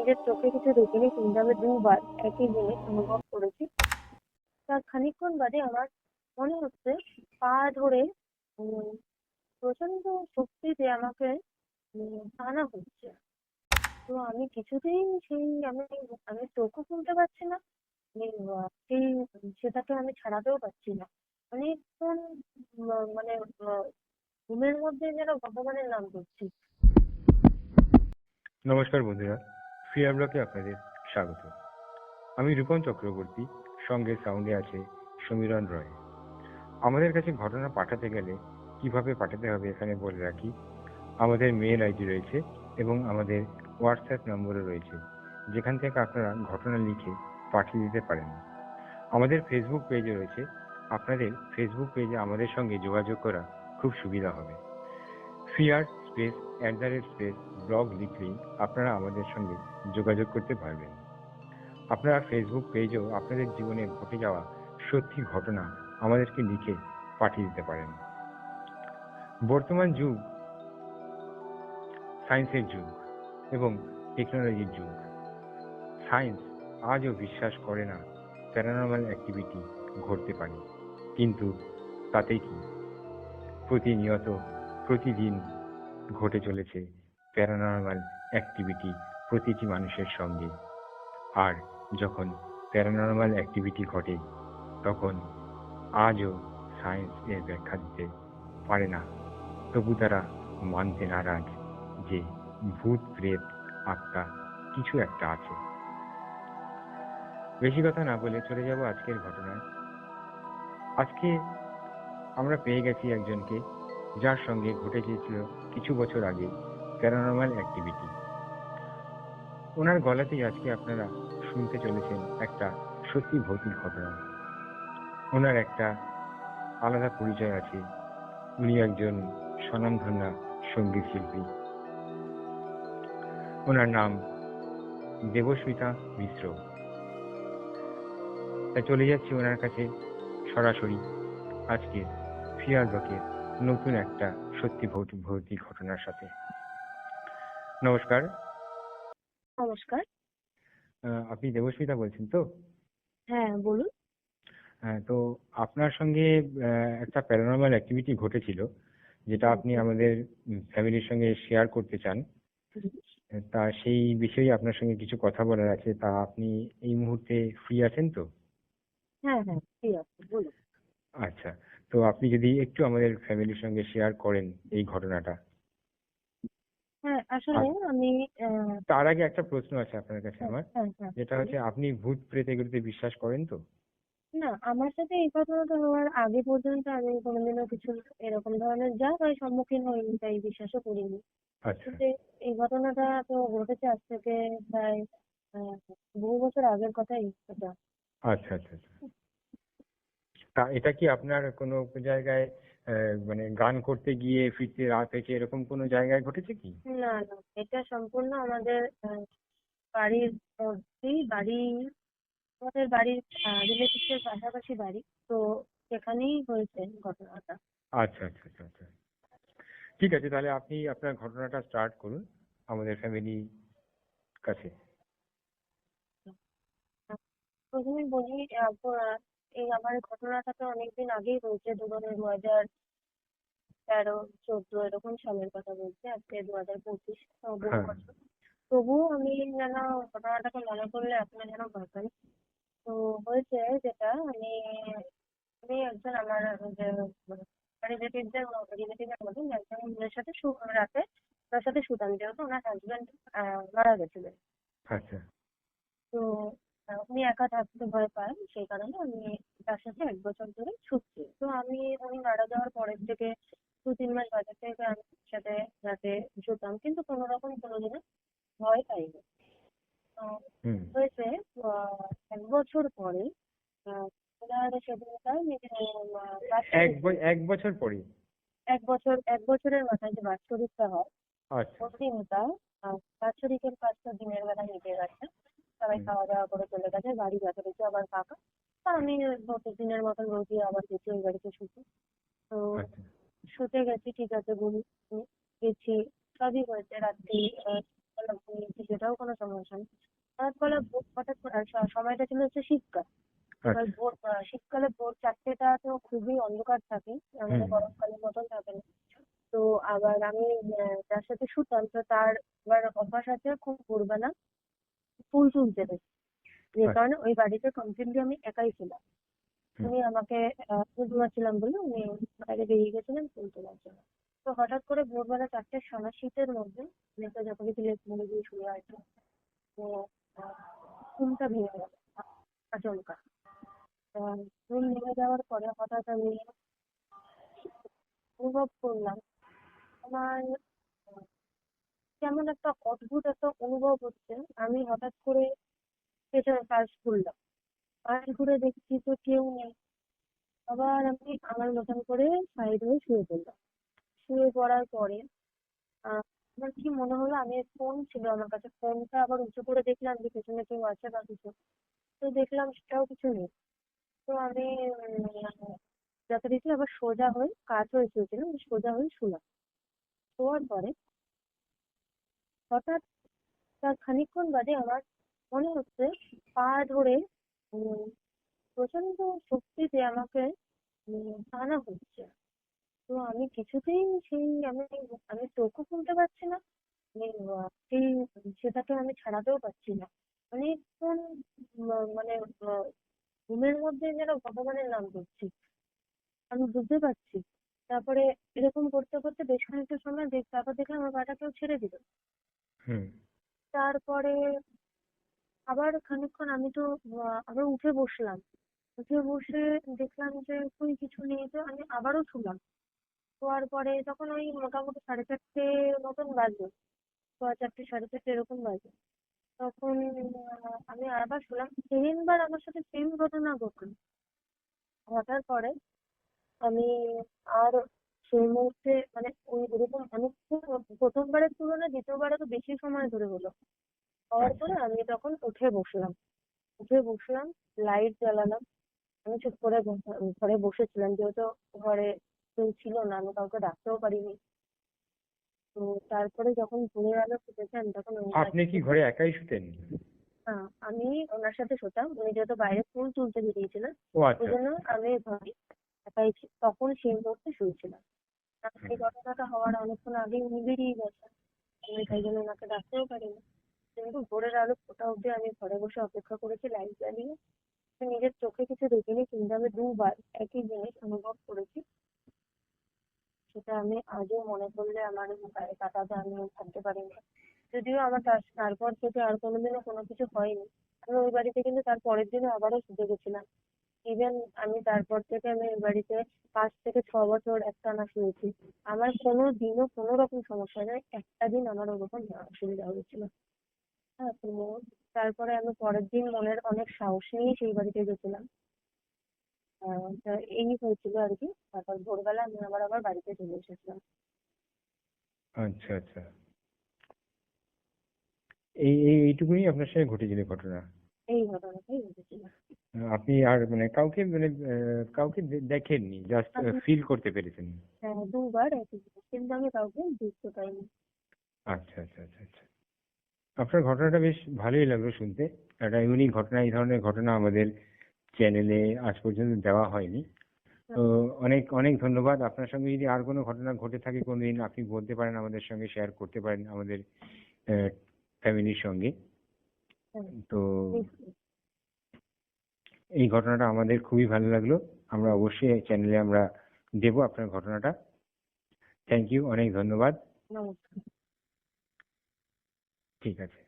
নিজের চোখে কিছু দেখিনি, কিন্তু আমি দুবার একই জিনিস অনুভব করেছি। তার খানিকক্ষণ বাদে আমার মনে হচ্ছে পা ধরে উম, প্রচন্ড শক্তিতে আমাকে টানা হচ্ছে। তো আমি কিছুতেই সেই আমি আমি চোখও খুলতে পারছি না। আমি সেই সেটাকে আমি ছাড়াতেও পারছি না। অনেকক্ষণ মানে ঘুমের মধ্যে যেন ভগবানের নাম করছি। নমস্কার বন্ধুরা, ফিয়ার ব্লকে আপনাদের স্বাগত। আমি রূপম চক্রবর্তী, সঙ্গে সাউন্ডে আছে সমীরণ রয়। আমাদের কাছে ঘটনা পাঠাতে গেলে কিভাবে পাঠাতে হবে এখানে বলে রাখি। আমাদের মেল আইডি রয়েছে এবং আমাদের হোয়াটসঅ্যাপ নম্বরও রয়েছে, যেখান থেকে আপনারা ঘটনা লিখে পাঠিয়ে দিতে পারেন। আমাদের ফেসবুক পেজে রয়েছে, আপনাদের ফেসবুক পেজে আমাদের সঙ্গে যোগাযোগ করা খুব সুবিধা হবে। ফিয়ার স্পেস ব্লগ লিখলেই আপনারা আমাদের সঙ্গে যোগাযোগ করতে পারবেন। আপনারা ফেসবুক পেজেও আপনাদের জীবনে ঘটে যাওয়া সত্যি ঘটনা আমাদেরকে লিখে পাঠিয়ে দিতে পারেন। বর্তমান যুগ সায়েন্সের যুগ এবং টেকনোলজির যুগ। সায়েন্স আজও বিশ্বাস করে না প্যারানর্মাল অ্যাক্টিভিটি ঘটতে পারে, কিন্তু তাতে কি, প্রতিনিয়ত প্রতিদিন ঘটে চলেছে প্যারানর্মাল অ্যাক্টিভিটি প্রতিটি মানুষের সঙ্গে। আর যখন প্যারানর্মাল অ্যাক্টিভিটি ঘটে, তখন আজও সায়েন্স এর ব্যাখ্যা দিতে পারে না। তবু তারা মানতে নারাজ যে ভূত প্রেত আত্মা কিছু একটা আছে। বেশি কথা না বলে চলে যাব আজকের ঘটনায়। আজকে আমরা পেয়ে গেছি একজনকে, যার সঙ্গে ঘটে গিয়েছিল কিছু বছর আগে প্যারানর্মাল অ্যাক্টিভিটি। ওনার গলাতেই আজকে আপনারা শুনতে চলেছেন একটা সত্যি ভৌতিক ঘটনা। ওনার একটা আলাদা পরিচয় আছে। উনি একজন স্বনামধন্য সঙ্গীত শিল্পী। ওনার নাম দেবস্মিতা মিশ্র। তাই চলে যাচ্ছি ওনার কাছে সরাসরি আজকে ফিয়ার ব্লকের নতুন একটা সত্যি ভৌতিক ঘটনার সাথে। নমস্কার। নমস্কার। আপনি দেবস্মিতা বলছেন তো? হ্যাঁ, বলুন। হ্যাঁ, তো আপনার সঙ্গে একটা প্যারানর্মাল অ্যাক্টিভিটি ঘটেছিল, যেটা আপনি আমাদের ফ্যামিলির সঙ্গে শেয়ার করতে চান। তা সেই বিষয়ে আপনার সঙ্গে কিছু কথা বলার আছে। তা আপনি এই মুহূর্তে ফ্রি আছেন তো? হ্যাঁ, হ্যাঁ, ঠিক আছে, বলুন। আচ্ছা, তো আপনি যদি একটু আমাদের ফ্যামিলির সঙ্গে শেয়ার করেন এই ঘটনাটা। হ্যাঁ, আসলে আর আমি আহ, তার আগে একটা প্রশ্ন আছে আপনার কাছে হ্যাঁ, আমার, হ্যাঁ, হ্যাঁ, যেটা বলুন। হচ্ছে আপনি ভূত প্রেত এগুলোতে বিশ্বাস করেন তো? না, আমার সাথে এই ঘটনাটা হওয়ার আগে পর্যন্ত আমি কোনোদিনও কিছু এরকম ধরনের যা হয় সম্মুখীন হইনি, তাই বিশ্বাসও করিনি। আচ্ছা কিন্তু এই ঘটনাটা তো ঘটেছে আজ থেকে প্রায় আহ, বহু বছর আগের কথাই এটা। আচ্ছা আচ্ছা আচ্ছা। তা এটা কি আপনার কোনো জায়গায় মানে গান করতে গিয়ে ফিরতে রাত হয়েছে এরকম কোনো জায়গায় ঘটেছে কি? না, না, এটা সম্পূর্ণ আমাদের বাড়ির মধ্যেই বাড়ি, আমাদের বাড়ির রিলেটিভস এর পাশাপাশি বাড়ি। তো সেখানেই হয়েছে ঘটনাটা। আচ্ছা আচ্ছা আচ্ছা আচ্ছা, ঠিক আছে, তাহলে আপনি আপনার ঘটনাটা স্টার্ট করুন আমাদের ফ্যামিলি কাছে। প্রথমে বলি, এই আমার ঘটনাটা তো অনেকদিন আগেই হয়েছে, ধরুন 2013-14 এরকম সালের কথা বলছি। আজকে 2025, বহু হ্যাঁ বছর। তবুও আমি যেন ঘটনাটাকে মনে করলে এখনো যেন ভয় পাই। তো হয়েছে যেটা, আমি আমি একজন আমার যে রিলেটিভদের মধ্যে একজন মেয়ের সাথে রাতে তার সাথে শুতাম, যেহেতু ওনার হাজবেন্ড মারা গেছিলেন। আচ্ছা তো উনি একা থাকতে ভয় পান, সেই কারণে আমি তার সাথে 1 বছর ধরে শুচ্ছি। তো উনি মারা যাওয়ার পরের থেকে 2-3 মাস বাজার থেকে আমি ওর সাথে রাতে শুতাম, কিন্তু কোনো রকম কোনোদিনও ভয় পাইনি। তো হুম। হয়েছে 1 বছর পরে ওনার সেদিনকার নিজের এক বছর পরে? 1 বছরের মাথায় যে বাৎসরিকটা হয়, আচ্ছা। ওই দিনটা বাৎসরিকের কাজটা দিনের বেলা মিটে গেছে। সবাই হুম। খাওয়া দাওয়া করে চলে গেছে, বাড়ি যথারীতি আবার ফাঁকা। তা আমি প্রতিদিনের মতন রোজই আবার গেছি ওই বাড়িতে শুতে। তো আচ্ছা শুতে গেছি, ঠিক আছে, গেছি, সবই হয়েছে। রাত্রি সকালবেলা ঘুমিয়েছি সেটাও কোনো সমস্যা নেই। রাতবেলা হঠাৎ করে সময়টা ছিল হচ্ছে শীতকাল। এবার আচ্ছা। শীতকালে ভোর 4টা তো খুবই অন্ধকার থাকে, আমাদের হুম। গরমকালের মতন থাকে না। তো আবার আমি যার সাথে শুতাম তো তার আবার অভ্যাস আছে খুব ভোরবেলা ফুল তুলতে দেয়, যে আচ্ছা। কারণে ওই বাড়িতে কমপ্লিটলি আমি একাই ছিলাম। হুম। উনি আমাকে আমি ঘুমাচ্ছিলাম বলে উনি বাইরে বেরিয়ে গেছিলেন ফুল তোলার জন্য। তো হঠাৎ করে ভোরবেলা 4টের সময় শীতের মধ্যে মেয়েটা যখন ছেলে ঘুমিয়ে দিয়ে শুয়ে আছে, তো আহ, ঘুমটা ভেঙে গেল আচমকা। ঘুম ভেঙে যাওয়ার পরে হঠাৎ আমি অনুভব করলাম আমার আহ, কেমন একটা অদ্ভুত একটা অনুভব হচ্ছে। আমি হঠাৎ করে পেছনে পাশ ঘুরলাম, পাশ ঘুরে দেখছি তো কেউ নেই। আবার আমি আমার মতন করে সাইড হয়ে শুয়ে পড়লাম। শুয়ে পড়ার পরে আহ আমার কি মনে হলো, আমি ফোন ছিল আমার কাছে, ফোনটা আবার উঁচু করে দেখলাম যে পেছনে কেউ আছে বা কিছু। তো দেখলাম সেটাও কিছু নেই। তো আমি যথারীতি আবার সোজা হয়ে কাত হয়ে শুয়েছিলাম, সোজা হয়ে শুলাম। শোয়ার পরে হঠাৎ তার খানিকক্ষণ বাদে আমার মনে হচ্ছে পা ধরে উম, প্রচন্ড শক্তিতে আমাকে টানা হচ্ছে। তো আমি কিছুতেই সেই আমি আমি চোখও খুলতে পারছি না, আমি সেই সেটাকে আমি ছাড়াতেও পারছি না। অনেকক্ষণ মানে ঘুমের মধ্যে যেন ভগবানের নাম করছি, আমি বুঝতে পারছি। তারপরে এরকম করতে করতে বেশ খানিকটা সময় তারপর দেখলাম আমার পাটা কেউ ছেড়ে দিল। হুম। তারপরে আবার খানিকক্ষণ আমি তো আবার উঠে বসলাম। উঠে বসে দেখলাম যে কই কিছু নেই, তো আমি আবারও শুলাম। শোয়ার পরে তখন ওই মোটামুটি 4:30 মতন বাজে, 4:30 4:30 এরকম বাজে। তখন আমি আবার শুলাম, সেদিনবার আমার সাথে সেম ঘটনা ঘটলো। ঘটার পরে আমি আর সেই মুহূর্তে মানে ওই ওরকম অনেকক্ষণ, প্রথমবারের তুলনায় দ্বিতীয়বারে তো বেশি সময় ধরে হলো। হওয়ার আচ্ছা। পরে আমি তখন উঠে বসলাম। উঠে বসলাম, লাইট জ্বালালাম। আমি চুপ করে ঘরে বসেছিলাম, যেহেতু ঘরে কেউ ছিল না, আমি কাউকে ডাকতেও পারিনি। তো তারপরে যখন ভোরের আলো ফুটেছে আমি তখন ওনার আপনি কি ঘরে একাই শুতেন? আমি ওনার সাথে শুতাম। উনি যেহেতু বাইরে ফুল তুলতে বেরিয়েছিলেন, ও ওই আচ্ছা। জন্য আমি ঘরে একাই তখন সেই মুহূর্তে শুয়েছিলাম। আর হুম। এই ঘটনাটা হওয়ার অনেকক্ষণ আগেই উনি বেরিয়ে গেছেন, আমি তাই জন্য ওনাকে ডাকতেও পারিনি। কিন্তু ভোরের আলো ফোটা অব্দি আমি ঘরে বসে অপেক্ষা করেছি লাইট জ্বালিয়ে। আমি নিজের চোখে কিছু দেখিনি, কিন্তু আমি দুবার একই জিনিস অনুভব করেছি। সেটা আমি আজও মনে করলে আমার গায়ে কাঁটা দেয়, আমি থাকতে পারি না। যদিও আমার তারপর থেকে আর কোনোদিনও কোনো কিছু হয়নি। আমি ওই বাড়িতে কিন্তু তার পরের দিনও আবারও শুতে গেছিলাম। ইভেন আমি তারপর থেকে আমি ওই বাড়িতে 5 থেকে 6 বছর একটানা শুয়েছি। আমার কোনো দিনও কোনো রকম সমস্যা নেই, একটা দিন আমার ওরকম অসুবিধা হয়েছিল। হ্যাঁ, তো তারপরে আমি পরের দিন মনের অনেক সাহস নিয়ে সেই বাড়িতে গেছিলাম। তা এই হয়েছিল আর কি। তারপর ভোরবেলা আমি আবার বাড়িতে চলে এসেছিলাম। আচ্ছা। আচ্ছা। এইটুকুনি আপনার সঙ্গে ঘটেছিল ঘটনা? এই ঘটনাটাই ঘটেছিল। আপনি আর মানে কাউকে কাউকে দেখেননি, জাস্ট আমি ফিল করতে পেরেছেন? হ্যাঁ, দুবার একই জিনিস, কিন্তু আমি কাউকে বুঝতে পাইনি। আচ্ছা। আচ্ছা। আচ্ছা। আচ্ছা। আপনার ঘটনাটা বেশ ভালোই লাগলো শুনতে। একটা ইউনিক ঘটনা, এই ধরনের ঘটনা আমাদের চ্যানেলে আজ পর্যন্ত দেওয়া হয়নি। তো অনেক অনেক ধন্যবাদ। আপনার সঙ্গে যদি আর কোনো ঘটনা ঘটে থাকে কোনোদিন, আপনি বলতে পারেন, আমাদের সঙ্গে শেয়ার করতে পারেন আমাদের ফ্যামিলির সঙ্গে। হ্যাঁ, তো নিশ্চয়ই। এই ঘটনাটা আমাদের খুবই ভালো লাগলো। আমরা অবশ্যই চ্যানেলে আমরা দেবো আপনার ঘটনাটা। থ্যাংক ইউ, অনেক ধন্যবাদ। নমস্কার। ঠিক আছে।